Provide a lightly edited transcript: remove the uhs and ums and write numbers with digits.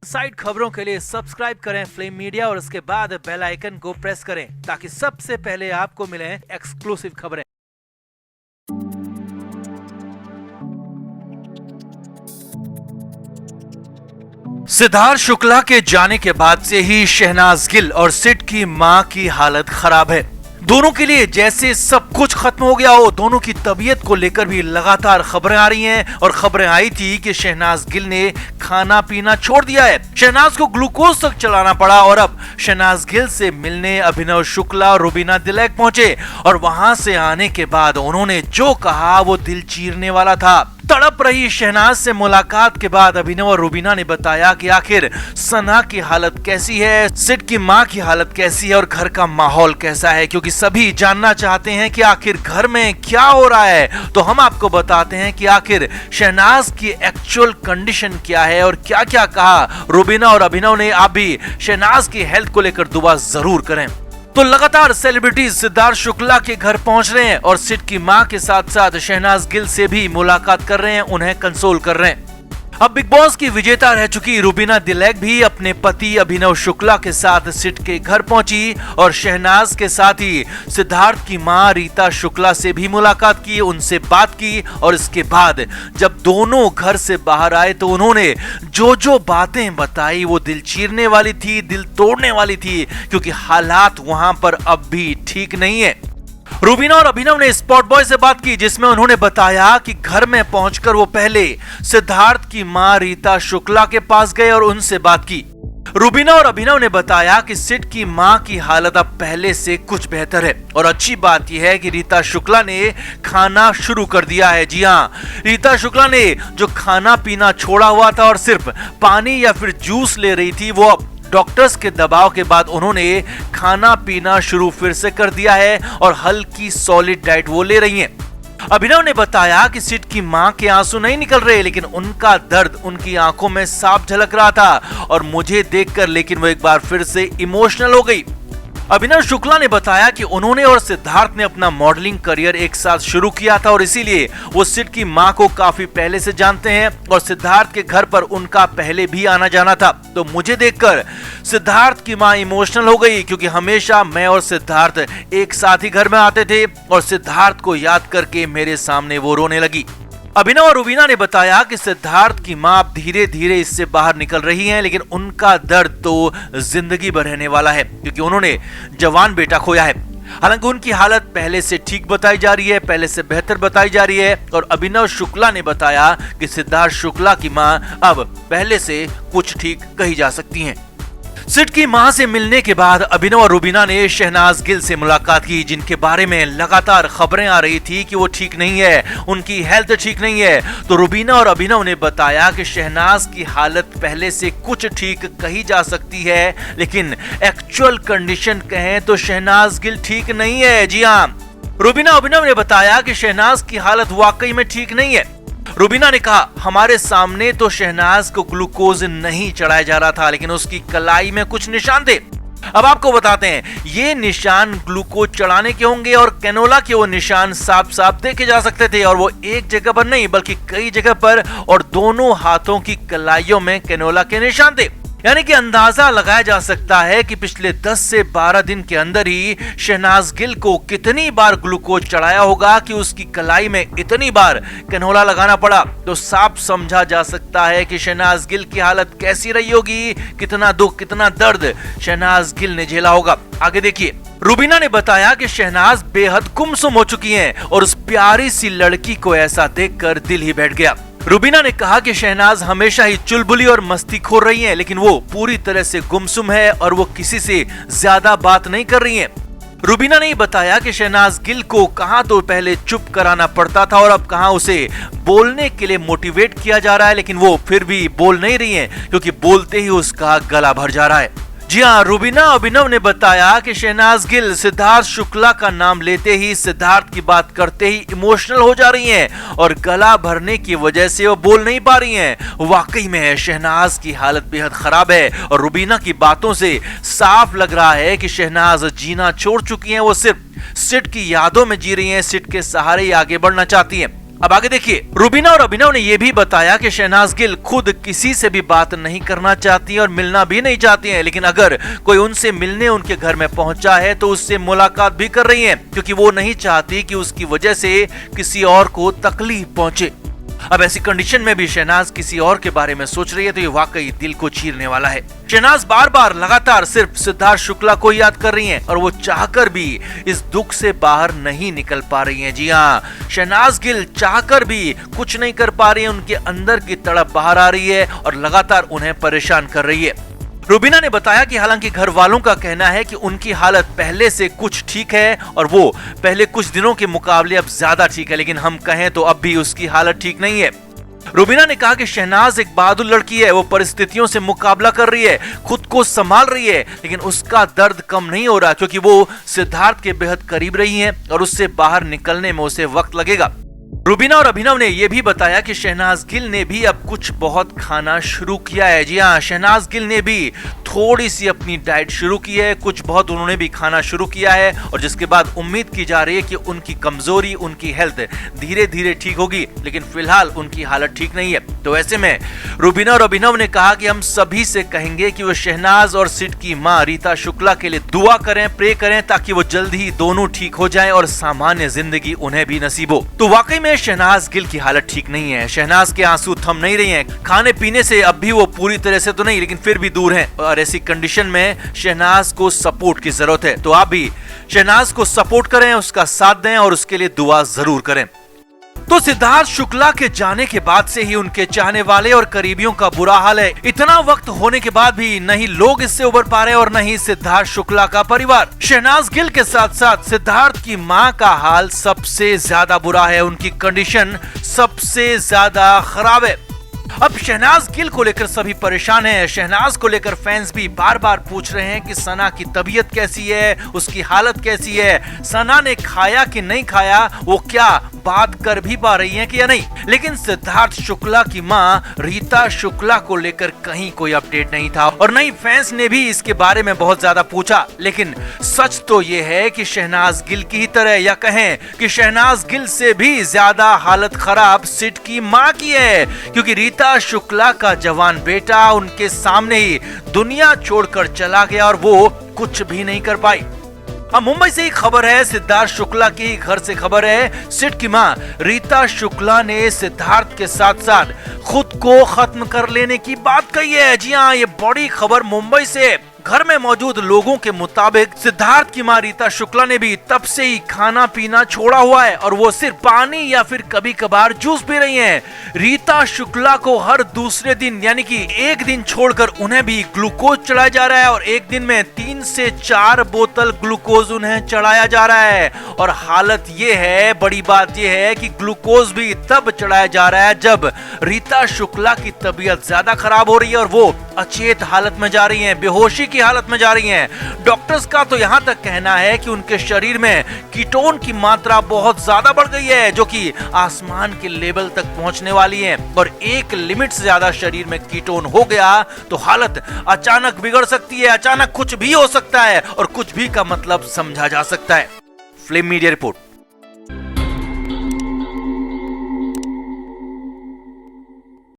Side खबरों के लिए सब्सक्राइब करें फ्लेम मीडिया और उसके बाद बेल आइकन को प्रेस करें ताकि सबसे पहले आपको मिले एक्सक्लूसिव खबरें। सिद्धार्थ शुक्ला के जाने के बाद से ही शहनाज गिल और सिड की मां की हालत खराब है। दोनों के लिए जैसे सब कुछ खत्म हो गया हो। दोनों की तबीयत को लेकर भी लगातार खबरें आ रही हैं और खबरें आई थी कि शहनाज गिल ने खाना पीना छोड़ दिया है। शहनाज को ग्लूकोज तक चलाना पड़ा और अब शहनाज गिल से मिलने अभिनव शुक्ला और रुबीना दिलैक पहुंचे और वहां से आने के बाद उन्होंने जो कहा वो दिल चीरने वाला था। तड़प रही शहनाज से मुलाकात के बाद अभिनव और रुबीना ने बताया कि आखिर सना की हालत कैसी है, सिड की मां की हालत कैसी है और घर का माहौल कैसा है, क्योंकि सभी जानना चाहते हैं कि आखिर घर में क्या हो रहा है। तो हम आपको बताते हैं कि आखिर शहनाज की एक्चुअल कंडीशन क्या है और क्या क्या कहा रुबीना और अभिनव ने। आप भी शहनाज की हेल्थ को लेकर दुआ जरूर करें। तो लगातार सेलिब्रिटीज सिद्धार्थ शुक्ला के घर पहुंच रहे हैं और सिड की मां के साथ साथ शहनाज गिल से भी मुलाकात कर रहे हैं, उन्हें कंसोल कर रहे हैं। अब बिग बॉस की विजेता रह चुकी रुबीना दिलैक भी अपने पति अभिनव शुक्ला के साथ सिड के घर पहुंची और शहनाज के साथ ही सिद्धार्थ की मां रीता शुक्ला से भी मुलाकात की, उनसे बात की और इसके बाद जब दोनों घर से बाहर आए तो उन्होंने जो बातें बताई वो दिल चीरने वाली थी, दिल तोड़ने वाली थी, क्योंकि हालात वहां पर अब भी ठीक नहीं है। रुबीना और अभिनव ने स्पॉट बॉय से बात की जिसमें उन्होंने बताया कि घर में पहुंचकर वो पहले सिद्धार्थ की मां रीता शुक्ला के पास गए और उनसे बात की। रुबीना और अभिनव ने बताया कि सिड की मां की हालत अब पहले से कुछ बेहतर है और अच्छी बात यह है कि रीता शुक्ला ने खाना शुरू कर दिया है। जी हां, रीता शुक्ला ने जो खाना पीना छोड़ा हुआ था और सिर्फ पानी या फिर जूस ले रही थी, वो अब डॉक्टर्स के दबाव के बाद उन्होंने खाना पीना शुरू फिर से कर दिया है और हल्की सॉलिड डाइट वो ले रही हैं। अभिनव ने बताया कि सिड की मां के आंसू नहीं निकल रहे, लेकिन उनका दर्द उनकी आंखों में साफ झलक रहा था और मुझे देखकर लेकिन वो एक बार फिर से इमोशनल हो गई। अभिनव शुक्ला ने बताया कि उन्होंने और सिद्धार्थ ने अपना मॉडलिंग करियर एक साथ शुरू किया था और इसीलिए वो सिड की मां को काफी पहले से जानते हैं और सिद्धार्थ के घर पर उनका पहले भी आना जाना था। तो मुझे देखकर सिद्धार्थ की मां इमोशनल हो गई, क्योंकि हमेशा मैं और सिद्धार्थ एक साथ ही घर में आते थे और सिद्धार्थ को याद करके मेरे सामने वो रोने लगी। अभिनव और रुबीना ने बताया कि सिद्धार्थ की मां धीरे धीरे इससे बाहर निकल रही हैं, लेकिन उनका दर्द तो जिंदगी भर रहने वाला है, क्योंकि उन्होंने जवान बेटा खोया है। हालांकि उनकी हालत पहले से ठीक बताई जा रही है, पहले से बेहतर बताई जा रही है और अभिनव शुक्ला ने बताया कि सिद्धार्थ शुक्ला की मां अब पहले से कुछ ठीक कही जा सकती हैं। सिड की मां से मिलने के बाद अभिनव और रुबीना ने शहनाज गिल से मुलाकात की, जिनके बारे में लगातार खबरें आ रही थी कि वो ठीक नहीं है, उनकी हेल्थ ठीक नहीं है। तो रुबीना और अभिनव ने बताया कि शहनाज की हालत पहले से कुछ ठीक कही जा सकती है, लेकिन एक्चुअल कंडीशन कहें तो शहनाज गिल ठीक नहीं है। जी हां, रुबीना अभिनव ने बताया कि शहनाज की हालत वाकई में ठीक नहीं है। रुबीना ने कहा, हमारे सामने तो शहनाज को ग्लूकोज नहीं चढ़ाया जा रहा था, लेकिन उसकी कलाई में कुछ निशान थे। अब आपको बताते हैं, ये निशान ग्लूकोज चढ़ाने के होंगे और कैनोला के वो निशान साफ साफ देखे जा सकते थे और वो एक जगह पर नहीं बल्कि कई जगह पर और दोनों हाथों की कलाइयों में कैनोला के निशान थे। यानी कि अंदाजा लगाया जा सकता है कि पिछले 10 से 12 दिन के अंदर ही शहनाज गिल को कितनी बार ग्लूकोज चढ़ाया होगा कि उसकी कलाई में इतनी बार कैनोला लगाना पड़ा। तो साफ समझा जा सकता है कि शहनाज गिल की हालत कैसी रही होगी, कितना दुख कितना दर्द शहनाज गिल ने झेला होगा। आगे देखिए, रुबीना ने बताया कि शहनाज बेहद गुमसुम हो चुकी हैं और उस प्यारी सी लड़की को ऐसा देखकर दिल ही बैठ गया। रुबीना ने कहा कि शहनाज हमेशा ही चुलबुली और मस्तीखोर रही हैं, लेकिन वो पूरी तरह से गुमसुम है और वो किसी से ज्यादा बात नहीं कर रही हैं। रुबीना ने बताया कि शहनाज गिल को कहां तो पहले चुप कराना पड़ता था और अब कहां उसे बोलने के लिए मोटिवेट किया जा रहा है, लेकिन वो फिर भी बोल नहीं रही हैं, क्योंकि बोलते ही उसका गला भर जा रहा है। जी हाँ, रुबीना अभिनव ने बताया कि शहनाज गिल सिद्धार्थ शुक्ला का नाम लेते ही, सिद्धार्थ की बात करते ही इमोशनल हो जा रही हैं और गला भरने की वजह से वो बोल नहीं पा रही हैं। वाकई में शहनाज की हालत बेहद खराब है और रुबीना की बातों से साफ लग रहा है कि शहनाज जीना छोड़ चुकी हैं, वो सिर्फ सिड की यादों में जी रही हैं, सिड के सहारे ही आगे बढ़ना चाहती हैं। अब आगे देखिए, रुबीना और अभिनव ने यह भी बताया कि शहनाज गिल खुद किसी से भी बात नहीं करना चाहती और मिलना भी नहीं चाहती हैं, लेकिन अगर कोई उनसे मिलने उनके घर में पहुंचा है तो उससे मुलाकात भी कर रही हैं, क्योंकि वो नहीं चाहती कि उसकी वजह से किसी और को तकलीफ पहुंचे। अब ऐसी कंडीशन में भी शहनाज किसी और के बारे में सोच रही है तो ये वाकई दिल को चीरने वाला है। शहनाज बार बार लगातार सिर्फ सिद्धार्थ शुक्ला को याद कर रही हैं और वो चाहकर भी इस दुख से बाहर नहीं निकल पा रही हैं। जी हाँ, शहनाज गिल चाहकर भी कुछ नहीं कर पा रही है, उनके अंदर की तड़प बाहर आ रही है और लगातार उन्हें परेशान कर रही है। रुबीना ने बताया कि हालांकि घर वालों का कहना है कि उनकी हालत पहले से कुछ ठीक है और वो पहले कुछ दिनों के मुकाबले अब ज्यादा ठीक है, लेकिन हम कहें तो अब भी उसकी हालत ठीक नहीं है। रुबीना ने कहा कि शहनाज एक बहादुर लड़की है, वो परिस्थितियों से मुकाबला कर रही है, खुद को संभाल रही है, लेकिन उसका दर्द कम नहीं हो रहा क्योंकि वो सिद्धार्थ के बेहद करीब रही है और उससे बाहर निकलने में उसे वक्त लगेगा। रुबीना और अभिनव ने यह भी बताया कि शहनाज गिल ने भी अब कुछ बहुत खाना शुरू किया है। जी हाँ, शहनाज गिल ने भी थोड़ी सी अपनी डाइट शुरू की है, कुछ बहुत उन्होंने भी खाना शुरू किया है और जिसके बाद उम्मीद की जा रही है कि उनकी कमजोरी, उनकी हेल्थ धीरे धीरे ठीक होगी, लेकिन फिलहाल उनकी हालत ठीक नहीं है। तो ऐसे में रुबीना और अभिनव ने कहा कि हम सभी से कहेंगे कि वो शहनाज और सिड की मां रीता शुक्ला के लिए दुआ करें, प्रे करें, ताकि वो जल्द ही दोनों ठीक हो जाएं और सामान्य जिंदगी उन्हें भी नसीब हो। तो वाकई में शहनाज गिल की हालत ठीक नहीं है। शहनाज के आंसू थम नहीं रही हैं, खाने पीने से अब भी वो पूरी तरह से तो नहीं, लेकिन फिर भी दूर हैं और ऐसी कंडीशन में शहनाज को सपोर्ट की जरूरत है। तो आप भी शहनाज को सपोर्ट करें, उसका साथ दें और उसके लिए दुआ जरूर करें। तो सिद्धार्थ शुक्ला के जाने के बाद से ही उनके चाहने वाले और करीबियों का बुरा हाल है। इतना वक्त होने के बाद भी नहीं लोग इससे उबर पा रहे और नहीं सिद्धार्थ शुक्ला का परिवार। शहनाज गिल के साथ साथ सिद्धार्थ की मां का हाल सबसे ज्यादा बुरा है, उनकी कंडीशन सबसे ज्यादा खराब है। अब शहनाज गिल को लेकर सभी परेशान हैं। शहनाज को लेकर फैंस भी बार बार पूछ रहे हैं कि सना की तबीयत कैसी है, उसकी हालत कैसी है, सना ने खाया कि नहीं खाया, वो क्या बात कर भी पा रही हैं कि या नहीं। लेकिन सिद्धार्थ शुक्ला की मां रीता शुक्ला को लेकर कहीं कोई अपडेट नहीं था और नहीं फैंस ने भी इसके बारे में बहुत ज्यादा पूछा। लेकिन सच तो ये है कि शहनाज गिल की ही तरह, या कहें कि शहनाज गिल से भी ज्यादा हालत खराब सिड की मां की है, क्योंकि रीता शुक्ला का जवान बेटा उनके सामने ही दुनिया छोड़कर चला गया और वो कुछ भी नहीं कर पाई। अब मुंबई से ही खबर है, सिद्धार्थ शुक्ला की घर से खबर है, सिड की मां रीता शुक्ला ने सिद्धार्थ के साथ साथ खुद को खत्म कर लेने की बात कही है। जी हाँ, ये बड़ी खबर मुंबई से। घर में मौजूद लोगों के मुताबिक सिद्धार्थ की मां रीता शुक्ला ने भी तब से ही खाना पीना छोड़ा हुआ है और वो सिर्फ पानी या फिर कभी कभार जूस पी रही हैं। रीता शुक्ला को हर दूसरे दिन, यानी कि एक दिन छोड़कर उन्हें भी ग्लूकोज चढ़ाया जा रहा है और एक दिन में 3 से 4 बोतल ग्लूकोज उन्हें चढ़ाया जा रहा है। और हालत ये है, बड़ी बात ये है कि ग्लूकोज भी तब चढ़ाया जा रहा है जब रीता शुक्ला की तबीयत ज्यादा खराब हो रही है और वो अचेत हालत में जा रही हैं, बेहोशी की हालत में जा रही हैं। डॉक्टर्स का तो यहां तक कहना है कि उनके शरीर में कीटोन की मात्रा बहुत ज्यादा बढ़ गई है, जो कि आसमान के लेवल तक पहुंचने वाली है और एक लिमिट से ज्यादा शरीर में कीटोन हो गया तो हालत अचानक बिगड़ सकती है, अचानक कुछ भी हो सकता है और कुछ भी का मतलब समझा जा सकता है। Flame media report.